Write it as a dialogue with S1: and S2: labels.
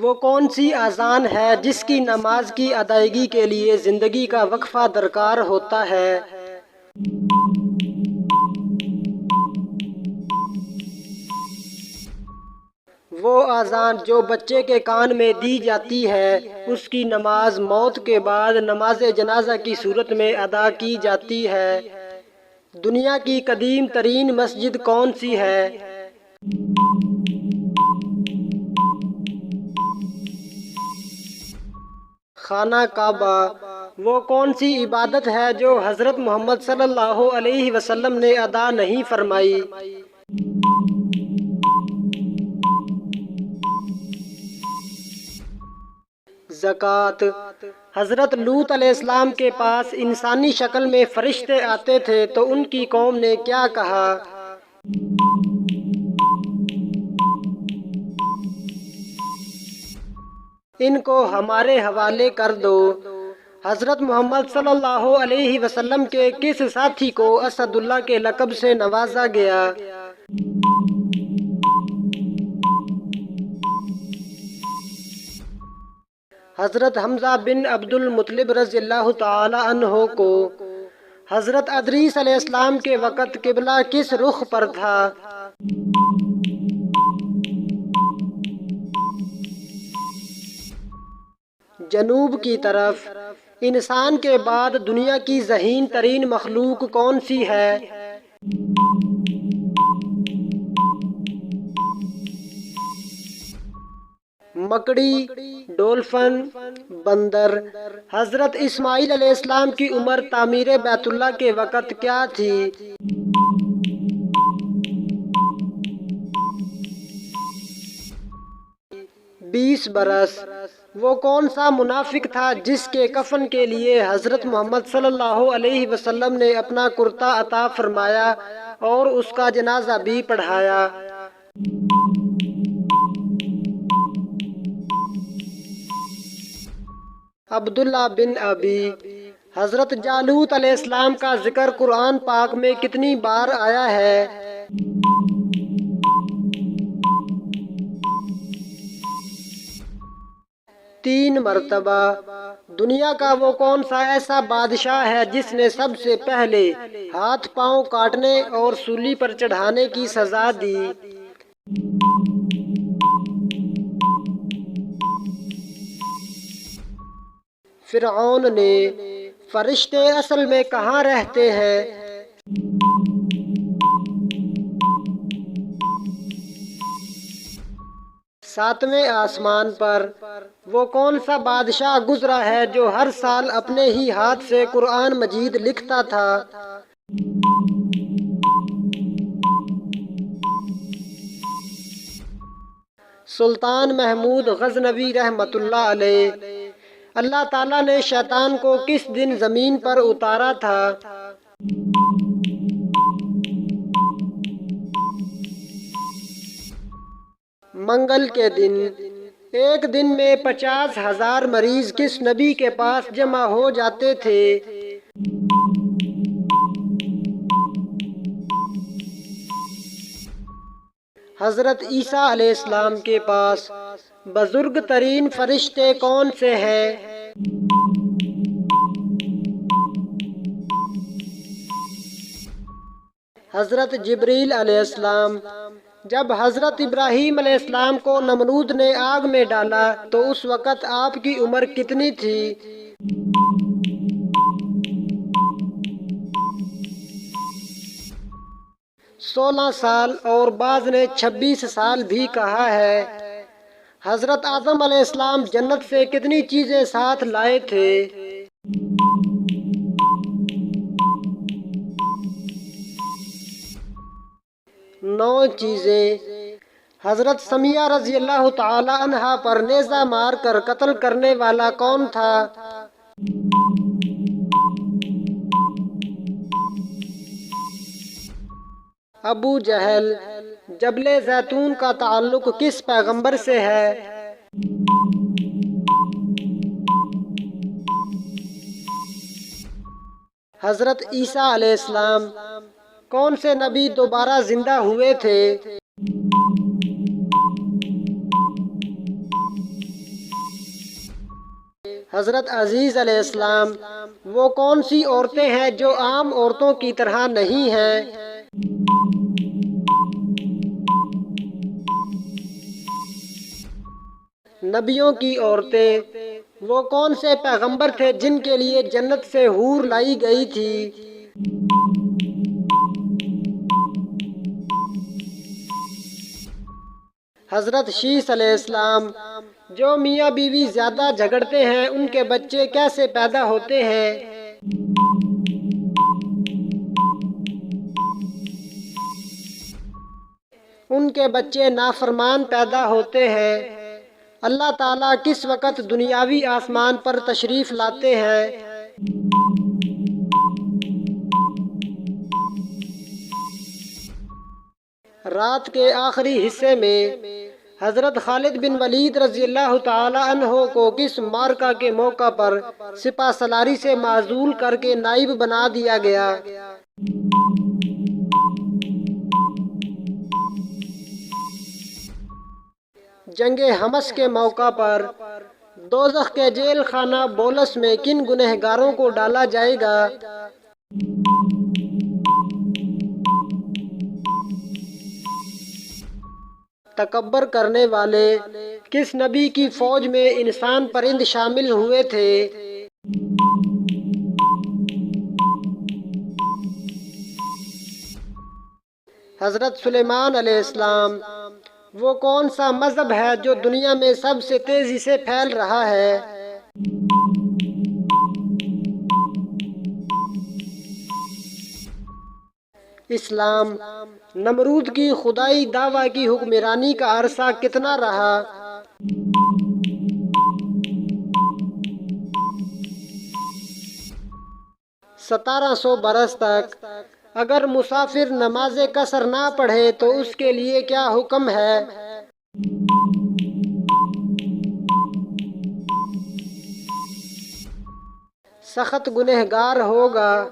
S1: وہ کون سی اذان ہے جس کی نماز کی ادائیگی کے لیے زندگی کا وقفہ درکار ہوتا ہے؟ وہ اذان جو بچے کے کان میں دی جاتی ہے، اس کی نماز موت کے بعد نماز جنازہ کی صورت میں ادا کی جاتی ہے۔ دنیا کی قدیم ترین مسجد کون سی ہے؟ خانہ کعبہ۔ وہ کون سی عبادت ہے جو حضرت محمد صلی اللہ علیہ وسلم نے ادا نہیں فرمائی؟ زکوٰۃ۔ حضرت لوط علیہ السلام کے پاس انسانی شکل میں فرشتے آتے تھے تو ان کی قوم نے کیا کہا؟ ان کو ہمارے حوالے کر دو۔ حضرت محمد صلی اللہ علیہ وسلم کے کس ساتھی کو اسد اللہ کے لقب سے نوازا گیا؟ حضرت حمزہ بن عبد المطلب رضی اللہ تعالی عنہ کو۔ حضرت ادریس علیہ السلام کے وقت قبلہ کس رخ پر تھا؟ جنوب کی طرف۔ انسان کے بعد دنیا کی ذہین ترین مخلوق کون سی ہے؟ مکڑی، ڈولفن، بندر۔ حضرت اسماعیل علیہ السلام کی عمر تعمیر بیت اللہ کے وقت کیا تھی؟ 20 برس۔ وہ کون سا منافق تھا جس کے کفن کے لیے حضرت محمد صلی اللہ علیہ وسلم نے اپنا کرتا عطا فرمایا اور اس کا جنازہ بھی پڑھایا؟ عبداللہ بن ابی۔ حضرت جالوت علیہ السلام کا ذکر قرآن پاک میں کتنی بار آیا ہے؟ 3 مرتبہ۔ دنیا کا وہ کون سا ایسا بادشاہ ہے جس نے سب سے پہلے ہاتھ پاؤں کاٹنے اور سولی پر چڑھانے کی سزا دی؟ فرعون نے۔ فرشتے اصل میں کہاں رہتے ہیں؟ 7ویں آسمان پر۔ وہ کون سا بادشاہ گزرا ہے جو ہر سال اپنے ہی ہاتھ سے قرآن مجید لکھتا تھا؟ سلطان محمود غزنوی رحمۃ اللہ علیہ۔ اللہ تعالیٰ نے شیطان کو کس دن زمین پر اتارا تھا؟ منگل کے دن۔ ایک دن میں 50,000 مریض کس نبی کے پاس جمع ہو جاتے تھے؟ حضرت عیسیٰ علیہ السلام کے پاس۔ بزرگ ترین فرشتے کون سے ہیں؟ حضرت جبریل علیہ السلام۔ جب حضرت ابراہیم علیہ السلام کو نمرود نے آگ میں ڈالا تو اس وقت آپ کی عمر کتنی تھی؟ 16 سال اور بعض نے 26 سال بھی کہا ہے۔ حضرت آدم علیہ السلام جنت سے کتنی چیزیں ساتھ لائے تھے؟ 9 چیزیں۔ حضرت سمیہ رضی اللہ تعالی عنہا پر نیزہ مار کر قتل کرنے والا کون تھا؟ ابو جہل۔ جبل زیتون کا تعلق کس پیغمبر سے ہے؟ حضرت عیسیٰ علیہ السلام۔ کون سے نبی دوبارہ زندہ ہوئے تھے؟ حضرت عزیز علیہ السلام وہ کون سی عورتیں ہیں جو عام عورتوں کی طرح نہیں ہیں؟ نبیوں کی عورتیں وہ کون سے پیغمبر تھے جن کے لیے جنت سے حور لائی گئی تھی؟ حضرت شیس علیہ السلام جو میاں بیوی زیادہ جھگڑتے ہیں ان کے بچے کیسے پیدا ہوتے ہیں؟ ان کے بچے نافرمان پیدا ہوتے ہیں۔ اللہ تعالیٰ کس وقت دنیاوی آسمان پر تشریف لاتے ہیں؟ رات کے آخری حصے میں حضرت خالد بن ولید رضی اللہ تعالی عنہ کو کس معرکہ کے موقع پر سپہ سالاری سے معزول کر کے نائب بنا دیا گیا؟ جنگ حمص کے موقع پر دوزخ کے جیل خانہ بولس میں کن گنہگاروں کو ڈالا جائے گا؟ تکبر کرنے والے کس نبی کی فوج میں انسان پرند شامل ہوئے تھے؟ حضرت سلیمان علیہ السلام وہ کون سا مذہب ہے جو دنیا میں سب سے تیزی سے پھیل رہا ہے؟ اسلام نمرود کی خدائی دعویٰ کی حکمرانی کا عرصہ کتنا رہا؟ 1700 برس تک۔ اگر مسافر نماز قصر نہ پڑھے تو اس کے لیے کیا حکم ہے؟ سخت گنہگار ہوگا۔